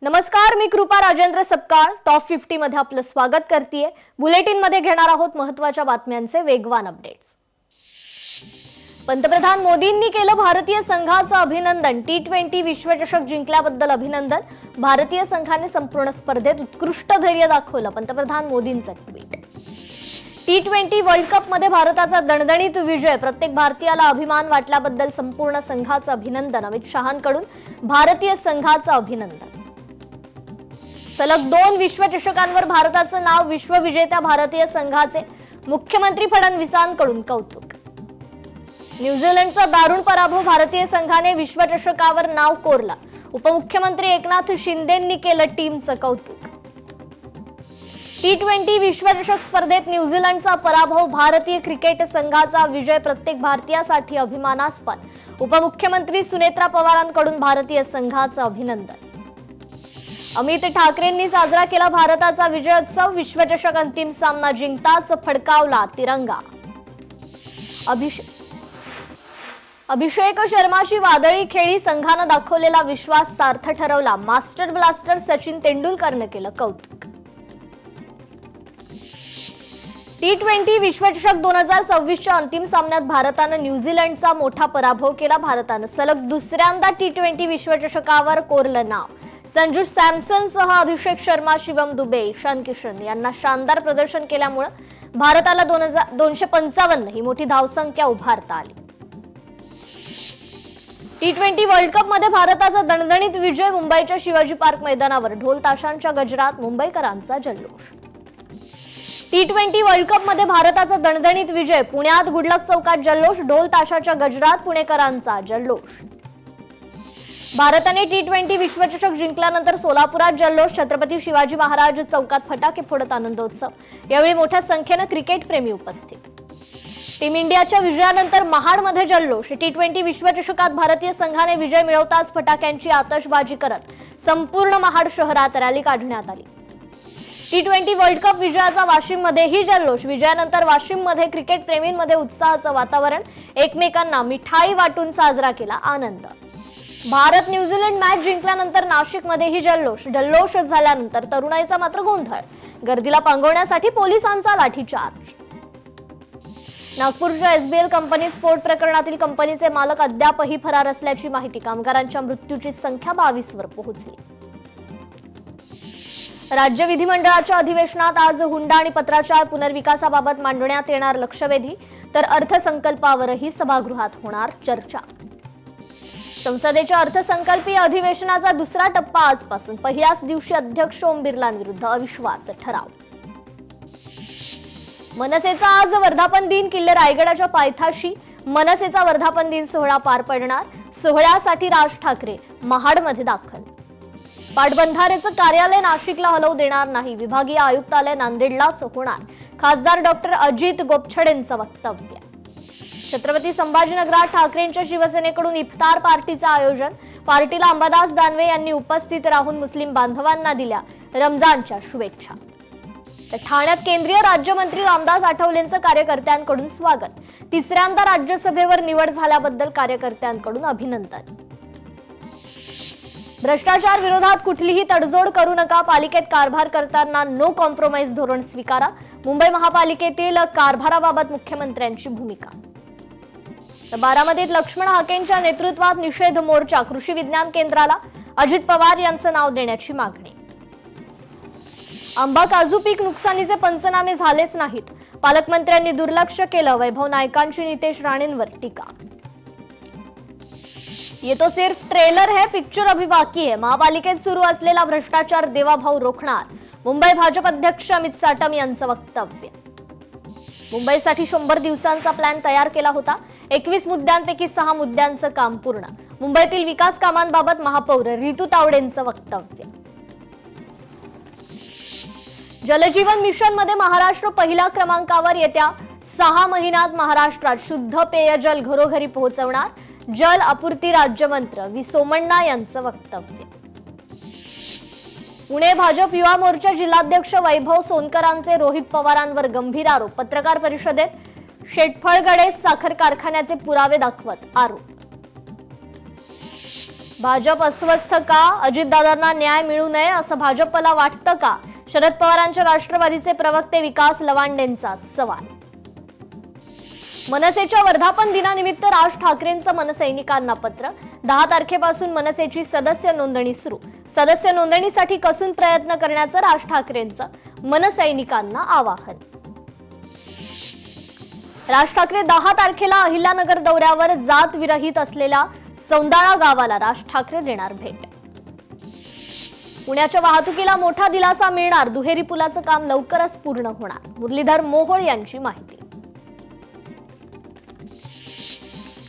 नमस्कार, मी कृपा राजेंद्र सपकाळ टॉप 50 मध्ये आपलं स्वागत करतेय। बुलेटिन मध्ये घेणार आहोत महत्त्वाच्या बातम्यांचे वेगवान अपडेट्स। पंतप्रधान मोदींनी केलं भारतीय संघाचं अभिनंदन। T20 विश्वचषक जिंकल्याबद्दल अभिनंदन। भारतीय संघाने संपूर्ण स्पर्धेत उत्कृष्ट धैर्य दाखवलं, पंतप्रधान मोदींचं ट्विट। T20 वर्ल्ड कप मध्ये भारताचा दणदणीत विजय, प्रत्येक भारतीयाला अभिमान वाटल्याबद्दल संपूर्ण संघाचं अभिनंदन। अमित शहांकडून भारतीय संघाचं अभिनंदन। सलग 2 विश्वचषकांवर भारताचं नाव, विश्वविजेत्या भारतीय संघाचे मुख्यमंत्री फडणवीसांकडून कौतुक। न्यूझीलंडचा दारुण पराभव, भारतीय संघाने विश्वचषकावर नाव कोरला। उपमुख्यमंत्री एकनाथ शिंदेंनी केलं टीमचं कौतुक। T20 विश्वचषक स्पर्धेत न्यूझीलंडचा पराभव, भारतीय क्रिकेट संघाचा विजय प्रत्येक भारतीयासाठी अभिमानास्पद। उपमुख्यमंत्री सुनेत्रा पवारांकडून भारतीय संघाचं अभिनंदन। अमित ठाकरेंनी साजरा केला भारताचा विजयोत्सव, विश्वचषक अंतिम सामना जिंकताच फडकावला तिरंगा। अभिषेक शर्माची वादळी खेळी, संघानं दाखवलेला विश्वास सार्थ ठरवला। मास्टर ब्लास्टर सचिन तेंडुलकरनं केलं कौतुक। T20 विश्वचषक 2026च्या अंतिम सामन्यात भारतानं न्यूझीलंडचा मोठा पराभव केला। भारतानं सलग दुसऱ्यांदा T20 विश्वचषकावर कोरलं नाव। संजू सॅमसनसह अभिषेक शर्मा, शिवम दुबे, ईशान किशन यांना शानदार प्रदर्शन केल्यामुळे भारताला 255 ही मोठी धावसंख्या उभारता आली। T20 वर्ल्ड कप मध्ये भारताचा दणदणीत विजय, मुंबईच्या शिवाजी पार्क मैदानावर ढोल ताशांच्या गजरात मुंबईकरांचा जल्लोष। T20 वर्ल्ड कप मध्ये भारताचा दणदणीत विजय, पुण्यात गुडलक चौकात जल्लोष, ढोल ताशाच्या गजरात पुणेकरांचा जल्लोष। भारताने T20 विश्वचषक जिंकल्यानंतर सोलापुरात जल्लोष, छत्रपती शिवाजी महाराज चौकात फटाके फोडत आनंदोत्सव। यावेळी मोठ्या संख्येने क्रिकेट प्रेमी उपस्थित। टीम इंडियाच्या विजयानंतर महाडमध्ये जल्लोष। T20 विश्वचषकात भारतीय संघाने विजय मिळवताच फटाक्यांची आतषबाजी करत संपूर्ण महाड शहरात रॅली काढण्यात आली। T20 वर्ल्ड कप विजयाचा वाशिममध्येही जल्लोष। विजयानंतर वाशिममध्ये क्रिकेट प्रेमींमध्ये उत्साहाचं वातावरण, एकमेकांना मिठाई वाटून साजरा केला आनंद। भारत न्यूझीलंड मॅच जिंकल्यानंतर नाशिकमध्येही जल्लोष झाल्यानंतर तरुणाईचा मात्र गोंधळ, गर्दीला पांगवण्यासाठी पोलिसांचा लाठीचार्ज। नागपूरच्या SBL कंपनी स्फोट प्रकरणातील कंपनीचे मालक अद्यापही फरार असल्याची माहिती। कामगारांच्या मृत्यूची संख्या 22 वर पोहोचली। राज्य विधिमंडळाच्या अधिवेशनात आज हुंडा आणि पत्राचार पुनर्विकासाबाबत मांडण्यात येणार लक्षवेधी, तर अर्थसंकल्पावरही सभागृहात होणार चर्चा। संसदेच्या अर्थसंकल्पीय अधिवेशनाचा दुसरा टप्पा आजपासून, पहिल्याच दिवशी अध्यक्ष ओम बिर्लांविरुद्ध अविश्वास ठराव। मनसेचा आज वर्धापन दिन, किल्ले रायगडाच्या पायथ्याशी मनसेचा वर्धापन दिन सोहळा पार पडणार। सोहळ्यासाठी राज ठाकरे महाडमध्ये दाखल। पाटबंधारेचं कार्यालय नाशिकला हलवू देणार नाही, विभागीय आयुक्तालय नांदेडलाच होणार, खासदार डॉक्टर अजित गोपछडेंचं वक्तव्य। छत्रपती संभाजीनगरात ठाकरेंच्या शिवसेनेकडून इफ्तार पार्टीचं आयोजन, पार्टीला अंबादास दानवे यांनी उपस्थित राहून मुस्लिम बांधवांना दिल्या रमजानच्या शुभेच्छा। तर ठाण्यात केंद्रीय राज्यमंत्री रामदास आठवलेंचं कार्यकर्त्यांकडून स्वागत, तिसऱ्यांदा राज्यसभेवर निवड झाल्याबद्दल कार्यकर्त्यांकडून अभिनंदन। भ्रष्टाचार विरोधात कुठलीही तडजोड करू नका, पालिकेत कारभार करताना नो कॉम्प्रोमाइज धोरण स्वीकारा, मुंबई महापालिकेतील कारभाराबाबत मुख्यमंत्र्यांची भूमिका। बारामतीत लक्ष्मण हाकेंच्या नेतृत्वात निषेध मोर्चा, कृषी विज्ञान केंद्राला अजित पवार यांचं नाव देण्याची मागणी। आंबा काजू पीक नुकसानीचे पंचनामे झालेच नाहीत, पालकमंत्र्यांनी दुर्लक्ष केलं, वैभव नायकांची नितेश राणेंवर टीका। ये तो सिर्फ ट्रेलर है, पिक्चर अभी बाकी है, महापालिकेत सुरू असलेला भ्रष्टाचार देवाभाऊ रोखणार, मुंबई भाजप अध्यक्ष अमित साटम यांचं वक्तव्य। मुंबईसाठी 100 दिवसांचा प्लॅन तयार केला होता, 21 मुद्द्यांपैकी 6 मुद्द्यांचं काम पूर्ण, मुंबईतील विकास कामांबाबत महापौर रितू तावडेंचं वक्तव्य। जलजीवन मिशन मध्ये महाराष्ट्र पहिल्या क्रमांकावर, येत्या 6 महिन्यात महाराष्ट्रात शुद्ध पेयजल घरोघरी पोहोचवणार, जल आपूर्ती राज्यमंत्री व्ही सोमण्णा यांचं वक्तव्य। पुणे भाजप युवा मोर्चा जिल्हाध्यक्ष वैभव सोनकरांचे रोहित पवारांवर गंभीर आरोप, पत्रकार परिषदेत शेटफळगडे साखर कारखान्याचे पुरावे दाखवत आरोप। भाजप अस्वस्थ का? अजितदादांना न्याय मिळू नये असं भाजपला वाटतं का? शरद पवारांच्या राष्ट्रवादीचे प्रवक्ते विकास लवांडेंचा सवाल. मनसेच्या वर्धापन दिनानिमित्त राज ठाकरेंचं मनसैनिकांना पत्र. 10 तारखेपासून मनसेची सदस्य नोंदणी सुरू. सदस्य नोंदणीसाठी कसून प्रयत्न करण्याचं राज ठाकरेंचं मनसैनिकांना आवाहन. राज ठाकरे 10 तारखेला अहिल्यानगर दौऱ्यावर. जात विरहित असलेल्या सौंदाळा गावाला राज ठाकरे देणार भेट. पुण्याच्या वाहतुकीला मोठा दिलासा मिळणार. दुहेरी पुलाचं काम लवकरच पूर्ण होणार. मुरलीधर मोहोळ यांची माहिती.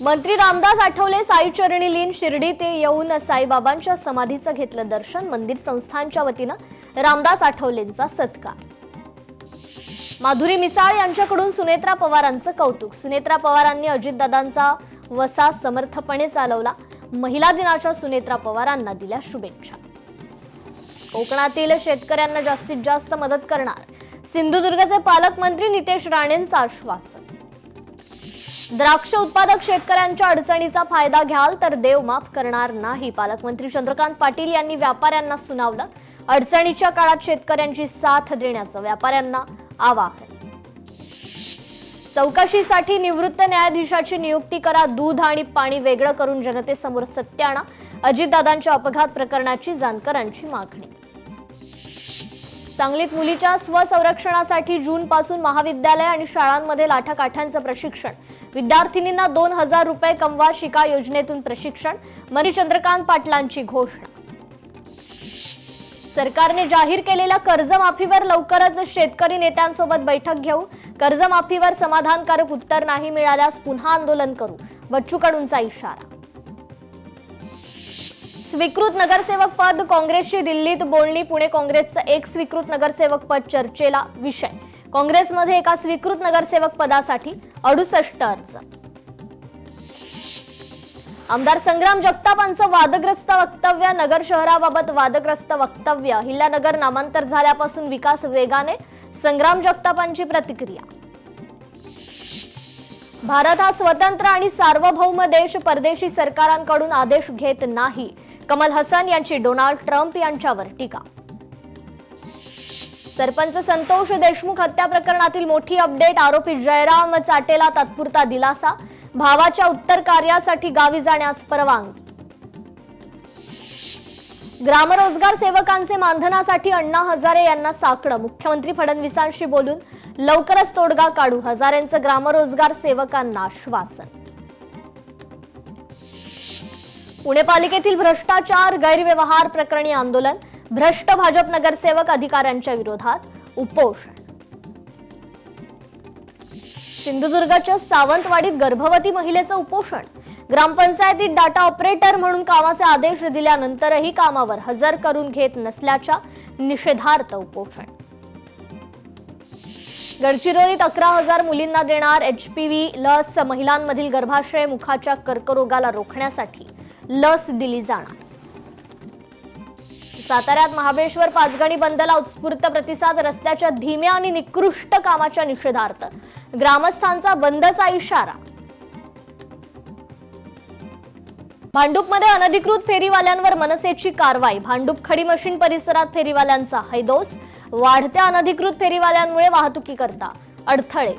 मंत्री रामदास आठवले साईचरणी लीन. शिर्डीत येऊन साईबाबांच्या समाधीचं घेतलं दर्शन. मंदिर संस्थानच्या वतीनं रामदास आठवलेंचा सत्कार. माधुरी मिसाळ यांच्याकडून सुनेत्रा पवारांचं कौतुक. सुनेत्रा पवारांनी अजितदादांचा वसा समर्थपणे चालवला. महिला दिनाच्या सुनेत्रा पवारांना दिल्या शुभेच्छा. कोकणातील शेतकऱ्यांना जास्तीत जास्त मदत करणार. सिंधुदुर्गचे पालकमंत्री नितेश राणेंचं आश्वासन. द्राक्ष उत्पादक शेतकऱ्यांच्या अडचणीचा फायदा घ्याल तर देव माफ करणार नाही. पालकमंत्री चंद्रकांत पाटील यांनी व्यापाऱ्यांना सुनावलं. अडचणीच्या काळात शेतकऱ्यांची साथ देण्याचं व्यापाऱ्यांना आवाहन. चौकशीसाठी निवृत्त न्यायाधीशाची नियुक्ती करा. दूध आणि पाणी वेगळं करून जनतेसमोर सत्य आणा. अजितदादांच्या अपघात प्रकरणाची जाणकारांची मागणी. सांगलीत मुलीच्या स्वसंरक्षणासाठी जून पासून महाविद्यालय आणि शाळांमध्ये लाठाकाठ्यांचं प्रशिक्षण. विद्यार्थिनींना 2000 रुपये कमवा शिका योजनेतून प्रशिक्षण. मंत्री चंद्रकांत पाटलांची घोषणा. सरकारने जाहीर केलेल्या कर्जमाफीवर लवकरच शेतकरी नेत्यांसोबत बैठक घेऊ. कर्जमाफीवर समाधानकारक उत्तर नाही मिळाल्यास पुन्हा आंदोलन करू. बच्चू कडूंचा इशारा. स्वीकृत नगरसेवक पद. काँग्रेसची दिल्लीत बोलणी. पुणे काँग्रेसचं एक स्वीकृत नगरसेवक पद चर्चेला विषय. काँग्रेसमध्ये एका स्वीकृत नगरसेवक पदासाठी 68 अर्ज. आमदार संग्राम जगतापांचं वादग्रस्त वक्तव्य. नगर शहराबाबत वादग्रस्त वक्तव्य. अहिल्यानगर नामांतर झाल्यापासून विकास वेगाने. संग्राम जगतापांची प्रतिक्रिया. भारत हा स्वतंत्र आणि सार्वभौम देश. परदेशी सरकारांकडून आदेश घेत नाही. कमल हसन यांची डोनाल्ड ट्रम्प यांच्यावर टीका. सरपंच संतोष देशमुख हत्या प्रकरणातील मोठी अपडेट. आरोपी जयराम चाटेला तात्पुरता दिलासा. भावाच्या उत्तर कार्यासाठी गावी जाण्यास परवानगी. ग्रामरोजगार सेवकांचे मानधनासाठी अण्णा हजारे यांना साकडं. मुख्यमंत्री फडणवीसांशी बोलून लवकरच तोडगा काढू. हजारेंचं ग्रामरोजगार सेवकांना आश्वासन. पुणे पालिकेतील भ्रष्टाचार गैरव्यवहार प्रकरणी आंदोलन. भ्रष्ट भाजप नगरसेवक अधिकाऱ्यांच्या विरोधात उपोषण. सिंधुदुर्गच्या सावंतवाडीत गर्भवती महिलेचं उपोषण. ग्रामपंचायतीत डाटा ऑपरेटर म्हणून कामाचे आदेश दिल्यानंतरही कामावर हजर करून घेत नसल्याच्या निषेधार्थ उपोषण. गडचिरोलीत 11,000 मुलींना देणार HPV लस. महिलांमधील गर्भाशय मुखाच्या कर्करोगाला रोखण्यासाठी लस दिली जाणार. साताऱ्यात महाबळेश्वर पाचगणी बंदला उत्स्फूर्त प्रतिसाद. रस्त्याच्या धीम्या आणि निकृष्ट कामाच्या निषेधार्थ ग्रामस्थांचा बंदचा इशारा. भांडूपमध्ये अनधिकृत फेरीवाल्यांवर मनसेची कारवाई. भांडूप खडी मशीन परिसरात फेरीवाल्यांचा हैदोस. वाढत्या अनधिकृत फेरीवाल्यांमुळे वाहतुकीकरता अडथळे.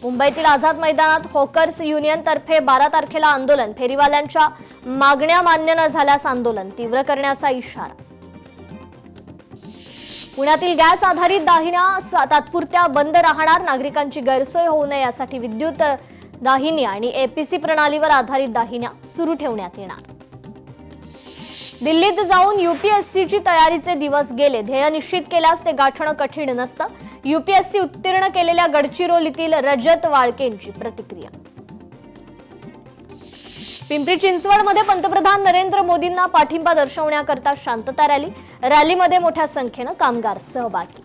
मुंबईतील आझाद मैदानात हॉकर्स युनियन तर्फे 12 तारखेला आंदोलन. फेरीवाल्यांच्या मागण्या मान्य न झाल्यास आंदोलन तीव्र करण्याचा इशारा. पुण्यातील गॅस आधारित दाहिन्या तात्पुरत्या बंद राहणार. नागरिकांची गैरसोय होऊ नये यासाठी विद्युत दाहिनी आणि APC प्रणालीवर आधारित दाहिन्या सुरू ठेवण्यात येणार. दिल्लीत जाऊन UPSCची तयारीचे दिवस गेले. ध्येय निश्चित केल्यास ते गाठणं कठीण नसतं. UPSC उत्तीर्ण केलेल्या गडचिरोलीतील रजत वाळकेंची प्रतिक्रिया. पिंपरी चिंचवडमध्ये पंतप्रधान नरेंद्र मोदींना पाठिंबा दर्शवण्याकरता शांतता रॅली. रॅलीमध्ये मोठ्या संख्येनं कामगार सहभागी.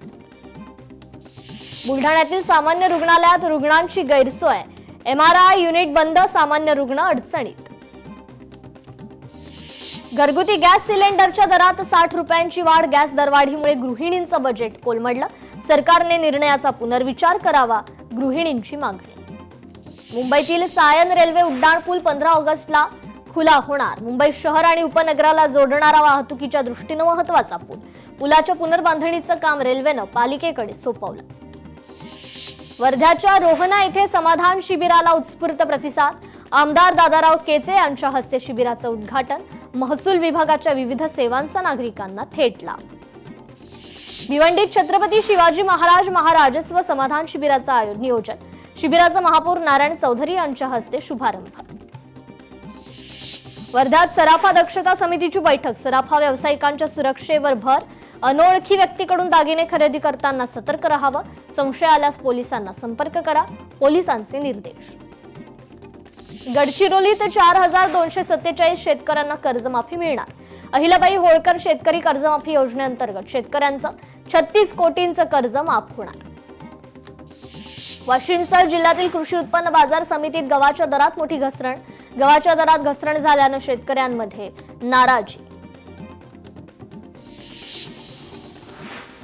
बुलढाण्यातील सामान्य रुग्णालयात रुग्णांची गैरसोय. MRI युनिट बंद. सामान्य रुग्ण अडचणीत. घरगुती गॅस सिलेंडरच्या दरात 60 रुपयांची वाढ. गॅस दरवाढीमुळे गृहिणींचं बजेट कोलमडलं. सरकारने निर्णयाचा पुनर्विचार करावा. गृहिणींची मागणी. मुंबईतील सायन रेल्वे उड्डाणपूल 15 ऑगस्टला खुला होणार. मुंबई शहर आणि उपनगराला जोडणारा वाहतुकीच्या दृष्टीनं महत्वाचा पूल. पुलाच्या पुनर्बांधणीचं काम रेल्वेनं पालिकेकडे सोपवलं. वर्ध्याच्या रोहना येथे समाधान शिबिराला उत्स्फूर्त प्रतिसाद. आमदार दादाराव केचे यांच्या हस्ते शिबिराचं उद्घाटन. महसूल विभागाच्या विविध सेवांचा नागरिकांना थेट लाभ. भिवंडीत छत्रपती शिवाजी महाराजस्व समाधान शिबिराचं नियोजन. शिबिराचं महापौर नारायण चौधरी यांच्या हस्ते शुभारंभ. वर्ध्यात सराफा दक्षता समितीची बैठक. सराफा व्यावसायिकांच्या सुरक्षेवर भर. अनोळखी व्यक्तीकडून दागिने खरेदी करताना सतर्क राहावं. संशय आल्यास पोलिसांना संपर्क करा. पोलिसांचे निर्देश. गडचिरोलीत 4247 शेतकऱ्यांना कर्जमाफी मिळणार. अहिल्याबाई होळकर शेतकरी कर्जमाफी योजनेअंतर्गत शेतकऱ्यांचं 36 कोटींचं कर्ज माफ होणार. वाशिमसह जिल्ह्यातील कृषी उत्पन्न बाजार समितीत गव्हाच्या दरात मोठी घसरण. गव्हाच्या दरात घसरण झाल्यानं शेतकऱ्यांमध्ये नाराजी.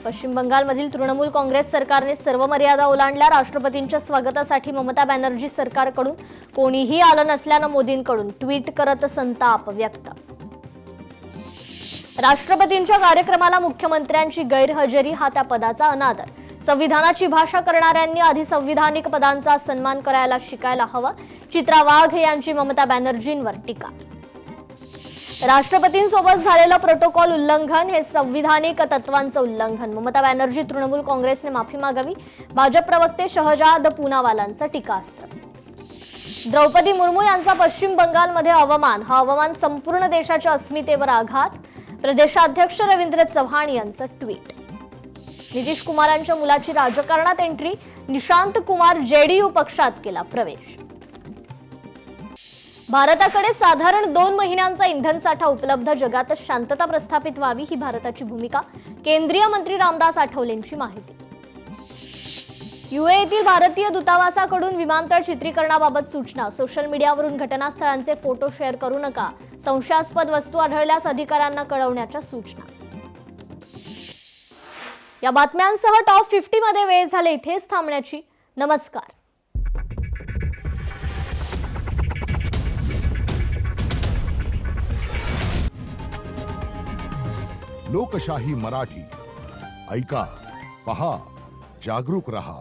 पश्चिम बंगालमधील तृणमूल काँग्रेस सरकारने सर्व मर्यादा ओलांडल्या. राष्ट्रपतींच्या स्वागतासाठी ममता बॅनर्जी सरकारकडून कोणीही आलं नसल्यानं मोदींकडून ट्विट करत संताप व्यक्त. राष्ट्रपतींच्या कार्यक्रमाला मुख्यमंत्र्यांची गैरहजेरी हा त्या पदाचा अनादर. संविधानाची भाषा करणाऱ्यांनी आधी संविधानिक पदांचा सन्मान करायला शिकायला हवं. चित्रा वाघ यांची ममता बॅनर्जींवर टीका. राष्ट्रपतींसोबत झालेलं प्रोटोकॉल उल्लंघन हे संविधानिक तत्वांचं उल्लंघन. ममता बॅनर्जी तृणमूल काँग्रेसने माफी मागावी. भाजप प्रवक्ते शहजाद पूनावालांचं टीकास्त्र. द्रौपदी मुर्मू यांचा पश्चिम बंगालमध्ये अवमान. हा अवमान संपूर्ण देशाच्या अस्मितेवर आघात. प्रदेशाध्यक्ष रवींद्र चव्हाण यांचं ट्विट. नितीश कुमारांच्या मुलाची राजकारणात एंट्री. निशांत कुमार जेडीयू पक्षात केला प्रवेश. भारताकडे साधारण 2 महिन्यांचा इंधन साठा उपलब्ध. जगातच शांतता प्रस्थापित व्हावी ही भारताची भूमिका. केंद्रीय मंत्री रामदास आठवलेंची माहिती. युएईतील भारतीय दूतावासाकडून विमानतळ चित्रीकरणाबाबत सूचना. सोशल मीडियावरून घटनास्थळांचे फोटो शेअर करू नका. संशयास्पद वस्तू आढळल्यास अधिकाऱ्यांना कळवण्याच्या सूचना. या बातम्यांसह टॉप 50 मध्ये वेळ झाले इथेच थांबण्याची. नमस्कार. लोकशाही मराठी ऐका, पहा, जागरूक रहा.